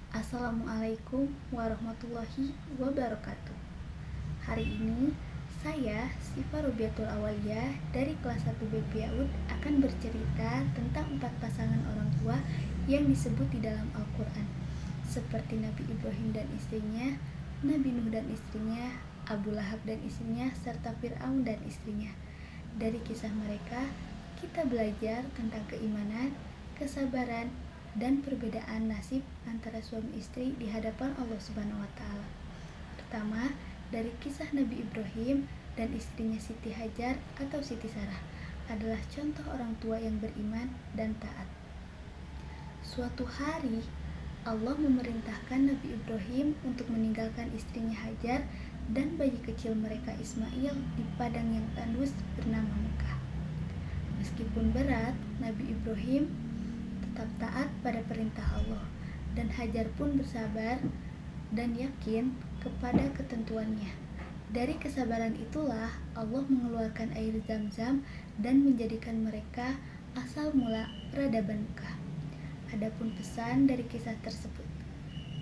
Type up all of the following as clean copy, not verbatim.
Assalamualaikum warahmatullahi wabarakatuh. Hari ini saya, Sifa Rubiatul Awaliyah dari kelas 1 BP Yaud akan bercerita tentang 4 pasangan orang tua yang disebut di dalam Al-Quran, seperti Nabi Ibrahim dan istrinya, Nabi Nuh dan istrinya, Abu Lahab dan istrinya, serta Fir'aun dan istrinya. Dari kisah mereka, kita belajar tentang keimanan, kesabaran, dan perbedaan nasib antara suami istri di hadapan Allah Subhanahu wa Ta'ala. Pertama, dari kisah Nabi Ibrahim dan istrinya Siti Hajar atau Siti Sarah adalah contoh orang tua yang beriman dan taat. Suatu hari, Allah memerintahkan Nabi Ibrahim untuk meninggalkan istrinya Hajar dan bayi kecil mereka Ismail di padang yang tandus bernama Mekah. Meskipun berat, Nabi Ibrahim tetap taat pada perintah Allah, dan Hajar pun bersabar dan yakin kepada ketentuannya. Dari kesabaran itulah Allah mengeluarkan air Zam-Zam dan menjadikan mereka asal mula peradaban Mekah. Adapun pesan dari kisah tersebut,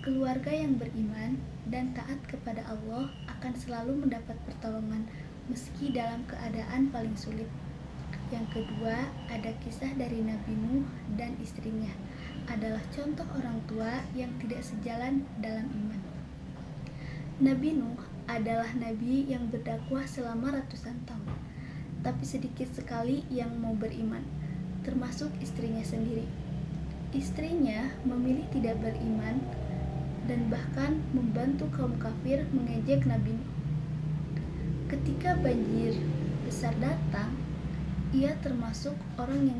keluarga yang beriman dan taat kepada Allah akan selalu mendapat pertolongan meski dalam keadaan paling sulit. Yang kedua, ada kisah dari Nabi Nuh dan istrinya, adalah contoh orang tua yang tidak sejalan dalam iman. Nabi Nuh adalah nabi yang berdakwah selama ratusan tahun, tapi sedikit sekali yang mau beriman, termasuk istrinya sendiri. Istrinya memilih tidak beriman dan bahkan membantu kaum kafir mengejek Nabi Nuh. Ketika banjir besar datang, ia termasuk orang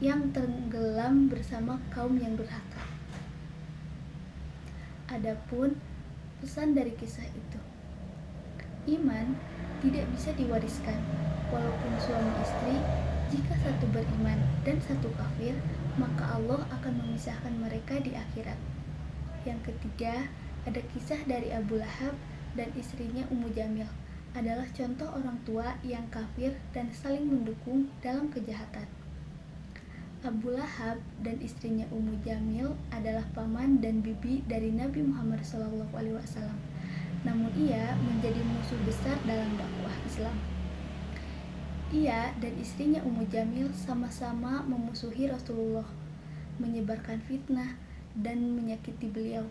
yang tenggelam bersama kaum yang durhaka. Adapun pesan dari kisah itu, iman tidak bisa diwariskan, walaupun suami istri, jika satu beriman dan satu kafir, maka Allah akan memisahkan mereka di akhirat. Yang ketiga, ada kisah dari Abu Lahab dan istrinya Ummu Jamil, adalah contoh orang tua yang kafir dan saling mendukung dalam kejahatan. Abu Lahab dan istrinya Ummu Jamil adalah paman dan bibi dari Nabi Muhammad SAW. Namun ia menjadi musuh besar dalam dakwah Islam. Ia dan istrinya Ummu Jamil sama-sama memusuhi Rasulullah, menyebarkan fitnah dan menyakiti beliau.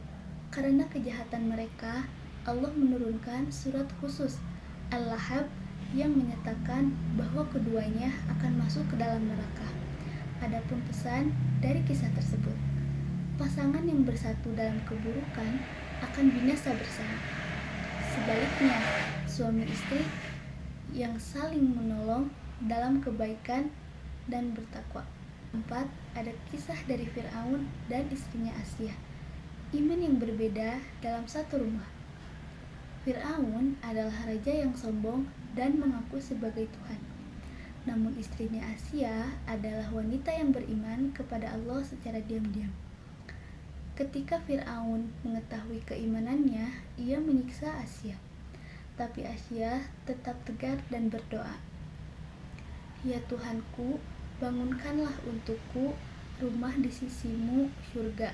Karena kejahatan mereka, Allah menurunkan surat khusus Al-Lahab yang menyatakan bahwa keduanya akan masuk ke dalam neraka. Adapun pesan dari kisah tersebut, pasangan yang bersatu dalam keburukan akan binasa bersama. Sebaliknya, suami istri yang saling menolong dalam kebaikan dan bertakwa. 4. Ada kisah dari Fir'aun dan istrinya Asia, iman yang berbeda dalam satu rumah. Fir'aun adalah raja yang sombong dan mengaku sebagai Tuhan. Namun istrinya Asia adalah wanita yang beriman kepada Allah secara diam-diam. Ketika Fir'aun mengetahui keimanannya, ia menyiksa Asia. Tapi Asia tetap tegar dan berdoa, "Ya Tuhanku, bangunkanlah untukku rumah di sisimu surga."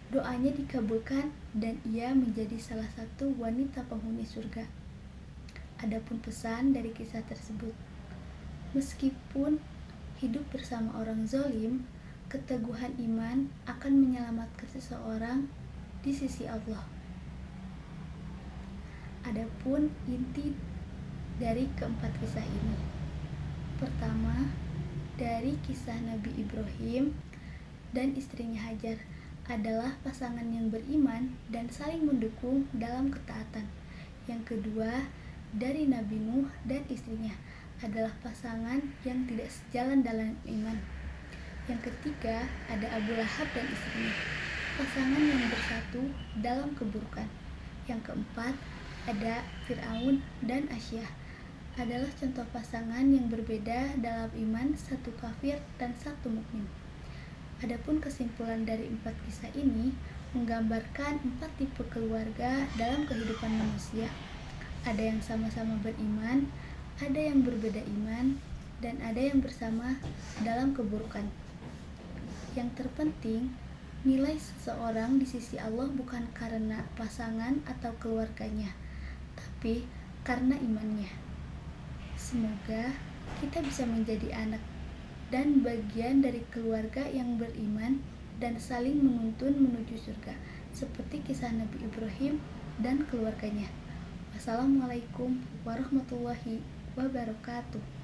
Doanya dikabulkan dan ia menjadi salah satu wanita penghuni surga. Adapun pesan dari kisah tersebut, meskipun hidup bersama orang zalim, keteguhan iman akan menyelamatkan seseorang di sisi Allah. Adapun inti dari keempat kisah ini, pertama, dari kisah Nabi Ibrahim dan istrinya Hajar, adalah pasangan yang beriman dan saling mendukung dalam ketaatan. Yang kedua, dari Nabi Nuh dan istrinya, adalah pasangan yang tidak sejalan dalam iman. Yang ketiga, ada Abu Lahab dan istrinya, pasangan yang bersatu dalam keburukan. Yang keempat, ada Fir'aun dan Asia, adalah contoh pasangan yang berbeda dalam iman, satu kafir dan satu mukmin. Adapun kesimpulan dari 4 kisah ini menggambarkan 4 tipe keluarga dalam kehidupan manusia. Ada yang sama-sama beriman, ada yang berbeda iman, dan ada yang bersama dalam keburukan. Yang terpenting, Nilai seseorang di sisi Allah bukan karena pasangan atau keluarganya, tapi karena imannya. Semoga kita bisa menjadi anak dan bagian dari keluarga yang beriman dan saling menuntun menuju surga, seperti kisah Nabi Ibrahim dan keluarganya. Wassalamualaikum warahmatullahi wabarakatuh.